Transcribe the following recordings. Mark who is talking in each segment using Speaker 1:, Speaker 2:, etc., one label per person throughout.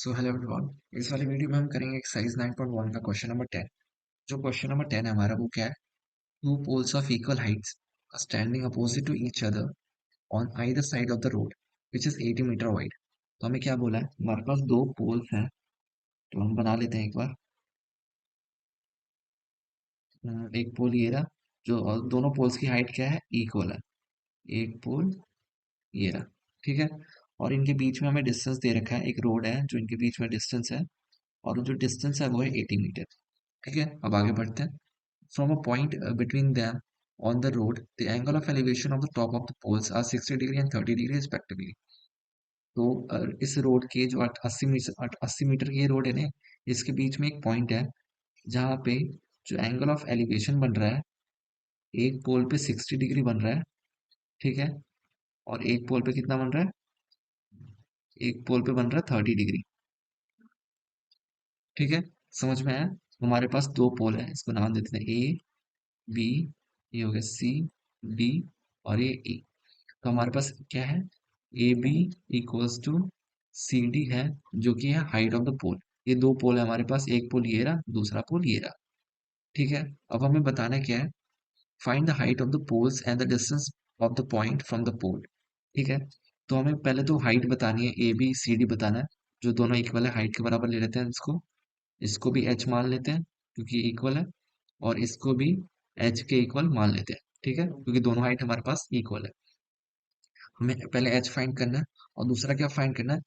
Speaker 1: So hello everyone. इस वाले video में हम करेंगे एक्सरसाइज 9.1 का क्वेश्चन नंबर 10। जो क्वेश्चन नंबर 10 है हमारा वो क्या है? Two poles of equal heights are standing opposite to each other on either side of the road which is 80 metre wide. तो हमें क्या बोला है? हमारे पास दो पोल्स हैं, तो हम बना लेते हैं एक बार। एक पोल ये रहा, जो और दोनों पोल्स की हाइट क्या है? इक्वल है। एक पोल ये रहा, ठीक है। और इनके बीच में हमें डिस्टेंस दे रखा है, एक रोड है जो इनके बीच में डिस्टेंस है, और जो डिस्टेंस है वो है 80 मीटर। ठीक है, अब आगे बढ़ते हैं। From a point between them on the road, the angle of elevation of the top of the poles are 60 degree and 30 degree respectively. तो इस रोड के जो 80 मीटर की ये रोड है ना, इसके बीच में एक पॉइंट है जहाँ पे जो एंगल ऑफ एलिवेशन बन रहा है, एक पोल पे 60 डिग्री बन रहा है, ठीक है। और एक पोल पे कितना बन रहा है? एक पोल पे बन रहा है 30 डिग्री। ठीक है, समझ में आया? हमारे पास दो पोल है, इसको नाम देते हैं ए बी, ये हो गया सी डी, और ये ई। तो हमारे पास क्या है? A B equals to C D है, जो कि है हाइट ऑफ द पोल। ये दो पोल है हमारे पास, एक पोल ये रहा, दूसरा पोल ये रहा। ठीक है, अब हमें बताना क्या है? Find the height of the poles and the distance of the point from the pole. ठीक है, तो हमें पहले तो हाइट बतानी है, ए बी सी डी बताना है। जो दोनों इक्वल है, हाइट के बराबर ले लेते हैं इसको। इसको भी एच मान लेते हैं क्योंकि इक्वल है, और इसको भी एच के इक्वल मान लेते हैं। ठीक है, क्योंकि दोनों हाइट हमारे पास इक्वल है। हमें पहले एच फाइंड करना है, और दूसरा क्या फाइंड करना है?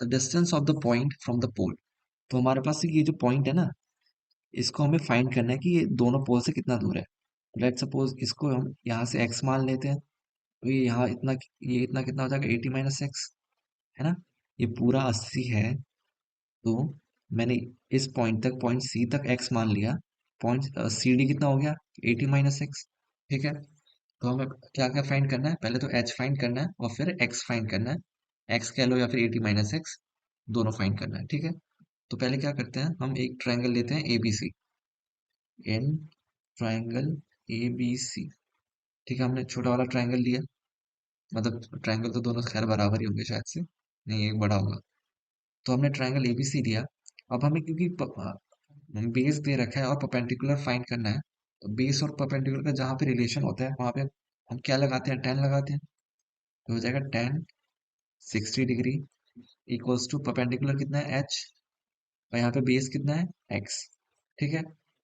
Speaker 1: The distance of the point from the pole. तो हमारे पास ये जो पॉइंट है ना, इसको हमें फाइंड करना है कि ये दोनों पोल से कितना दूर है। लेट सपोज इसको हम यहाँ से एक्स मान लेते हैं, तो ये यहाँ इतना, ये इतना कितना हो जाएगा? 80 माइनस एक्स, है ना। ये पूरा 80 है, तो मैंने इस पॉइंट तक, पॉइंट सी तक एक्स मान लिया। पॉइंट सी डी कितना हो गया? 80 माइनस एक्स। ठीक है, तो हमें क्या क्या फाइंड करना है? पहले तो एच फाइंड करना है और फिर एक्स फाइंड करना है। एक्स कह लो या फिर 80 माइनस एक्स, दोनों फाइंड करना है। ठीक है, तो पहले क्या करते हैं, हम एक ट्रायंगल लेते हैं A B C. In triangle A B C. ठीक है, हमने छोटा वाला ट्रायंगल लिया, मतलब ट्रायंगल तो दोनों खैर बराबर ही होंगे शायद से, नहीं एक बड़ा होगा। तो हमने ट्रायंगल ए बी सी दिया। अब हमें क्योंकि बेस दे रखा है और परपेंडिकुलर फाइंड करना है, तो बेस और परपेंडिकुलर का जहाँ पे रिलेशन होता है वहां पे हम क्या लगाते हैं? टेन लगाते हैं। तो हो जाएगा tan 60 degree equals to perpendicular कितना है? एच, और यहाँ पे बेस कितना है? एक्स। ठीक है,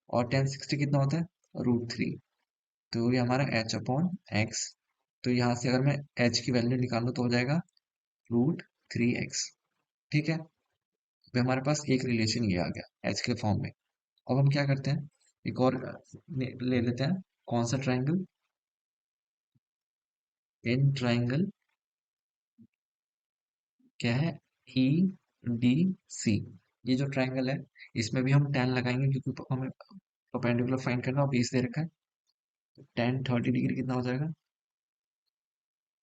Speaker 1: और टेन 60 कितना होता है? √3। तो ये हमारा एच अपॉन एक्स। तो यहाँ से अगर मैं एच की वैल्यू निकालूं तो हो जाएगा √3x। ठीक है, तो हमारे पास एक रिलेशन ये आ गया एच के फॉर्म में। अब हम क्या करते हैं? एक और ले लेते हैं। कौन सा ट्राइंगल? इन ट्राइंगल क्या है? E D C. ये जो ट्राइंगल है, इसमें भी हम टेन लगाएंगे क्योंकि हमें परपेंडिकुलर फाइंड करना और बेस दे रखा है। तो टेन 30 डिग्री कितना हो जाएगा?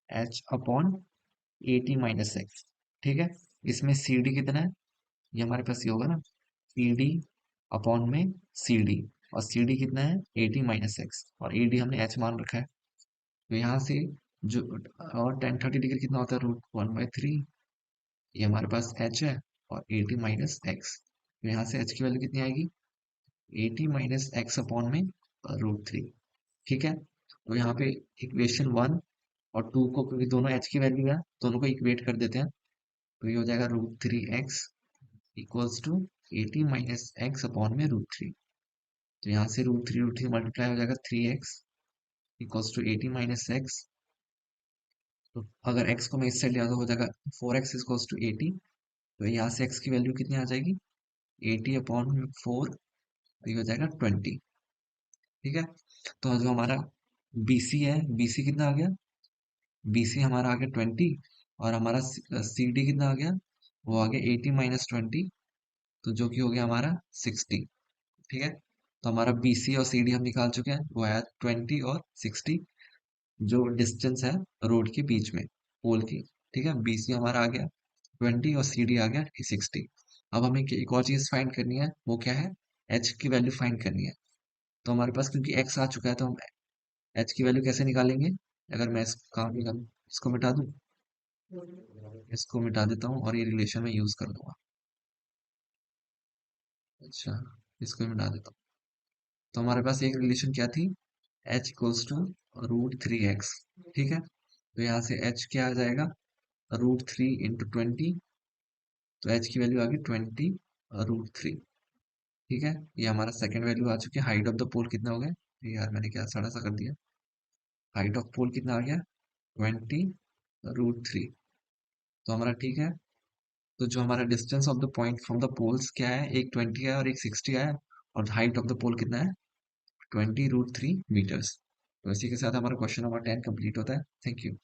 Speaker 1: H upon 80 minus x. ठीक है, इसमें सी डी कितना है? ये हमारे पास ये होगा ना, सी डी अपॉन में सी डी। और सी डी कितना है? 80 माइनस एक्स, और ए डी हमने एच मान रखा है। तो यहाँ से जो, और टेन 30 डिग्री कितना होता है? √1/3। ये हमारे पास एच है, और 80 माइनस एक्स। तो यहाँ से एच की वैल्यू कितनी आएगी? 80 माइनस एक्स अपॉन में √3। ठीक है, तो यहाँ पे इक्वेशन 1 और 2 को, क्योंकि दोनों एच की वैल्यू है, दोनों को इक्वेट कर देते हैं। तो ये हो जाएगा √3x equals to 80 minus x upon में √3। तो यहाँ से √3 मल्टीप्लाई हो जाएगा 3x equals to 80 minus x. तो अगर x को मैं इस साइड लिया तो हो जाएगा 4x इक्वल्स टू 80। तो यहाँ से x की वैल्यू कितनी आ जाएगी? 80 अपॉन 4, तो ये हो जाएगा 20। ठीक है, तो जो हमारा BC है, BC कितना आ गया? BC हमारा आ गया 20, और हमारा CD कितना आ गया? वो आ गया 80 माइनस 20, तो जो कि हो गया हमारा 60। ठीक है, तो हमारा BC और CD हम निकाल चुके हैं, वो आया 20 और 60, जो डिस्टेंस है रोड के बीच में, पोल की। ठीक है, BC हमारा आ गया 20 और CD आ गया 60। अब हमें एक और चीज फाइंड करनी है, वो क्या है? H की वैल्यू फाइंड करनी है। तो हमारे पास क्योंकि x आ चुका है, तो हम H की वैल्यू कैसे निकालेंगे? अगर मैं इसको मिटा दूं, इसको मिटा देता हूँ और ये रिलेशन में यूज कर दूंगा। अच्छा, इसको मैं डाल देता हूँ। तो हमारे पास एक रिलेशन क्या थी, h इक्वल्स टू √3x। ठीक है, तो यहाँ से h क्या आ जाएगा, √3 × 20। तो h की वैल्यू आ गई 20 √3। ठीक है, ये हमारा सेकंड वैल्यू आ चुकी है। हाइट ऑफ द पोल कितना हो गया, यार मैंने क्या सड़ा सा कर दिया। हाइट ऑफ पोल कितना आ गया, 20 √3। तो हमारा ठीक है। तो जो हमारा distance of the point from the poles क्या है, एक 20 है और एक 60 है। और हाइट ऑफ द पोल कितना है, 20 √3 मीटर्स। तो इसी के साथ हमारा क्वेश्चन नंबर 10 कंप्लीट होता है। Thank you.